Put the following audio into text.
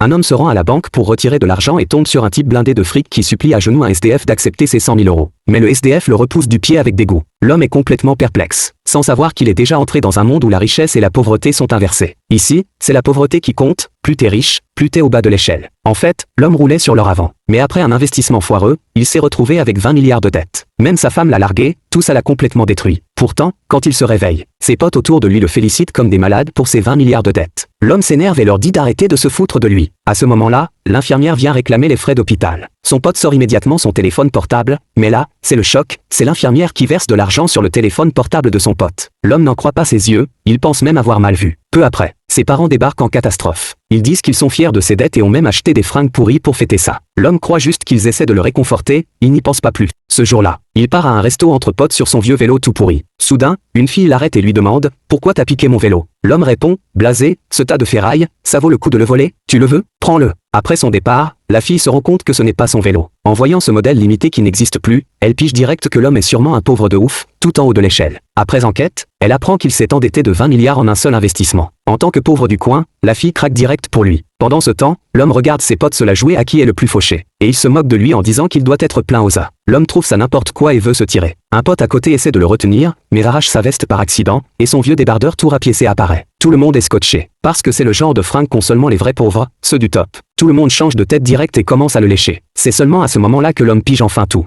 Un homme se rend à la banque pour retirer de l'argent et tombe sur un type blindé de fric qui supplie à genoux un SDF d'accepter ses 100 000 €. Mais le SDF le repousse du pied avec dégoût. L'homme est complètement perplexe, sans savoir qu'il est déjà entré dans un monde où la richesse et la pauvreté sont inversées. Ici, c'est la pauvreté qui compte, plus t'es riche, plus t'es au bas de l'échelle. En fait, l'homme roulait sur leur avant. Mais après un investissement foireux, il s'est retrouvé avec 20 milliards de dettes. Même sa femme l'a largué, tout ça l'a complètement détruit. Pourtant, quand il se réveille, ses potes autour de lui le félicitent comme des malades pour ses 20 milliards de dettes. L'homme s'énerve et leur dit d'arrêter de se foutre de lui. À ce moment-là, l'infirmière vient réclamer les frais d'hôpital. Son pote sort immédiatement son téléphone portable, mais là, c'est le choc, c'est l'infirmière qui verse de l'argent sur le téléphone portable de son pote. L'homme n'en croit pas ses yeux, il pense même avoir mal vu. Peu après, ses parents débarquent en catastrophe. Ils disent qu'ils sont fiers de ses dettes et ont même acheté des fringues pourries pour fêter ça. L'homme croit juste qu'ils essaient de le réconforter, il n'y pense pas plus. Ce jour-là, il part à un resto entre potes sur son vieux vélo tout pourri. Soudain, une fille l'arrête et lui demande « Pourquoi t'as piqué mon vélo ?» L'homme répond « Blasé, ce tas de ferraille, ça vaut le coup de le voler, tu le veux? Prends-le ». Après son départ, la fille se rend compte que ce n'est pas son vélo. En voyant ce modèle limité qui n'existe plus, elle pige direct que l'homme est sûrement un pauvre de ouf, tout en haut de l'échelle. Après enquête, elle apprend qu'il s'est endetté de 20 milliards en un seul investissement. En tant que pauvre du coin, la fille craque direct pour lui. Pendant ce temps, l'homme regarde ses potes se la jouer à qui est le plus fauché. Et il se moque de lui en disant qu'il doit être plein aux as. L'homme trouve ça n'importe quoi et veut se tirer. Un pote à côté essaie de le retenir, mais arrache sa veste par accident, et son vieux débardeur tout rapiécé apparaît. Tout le monde est scotché. Parce que c'est le genre de fringues qu'ont seulement les vrais pauvres, ceux du top. Tout le monde change de tête direct et commence à le lécher. C'est seulement à ce moment-là que l'homme pige enfin tout.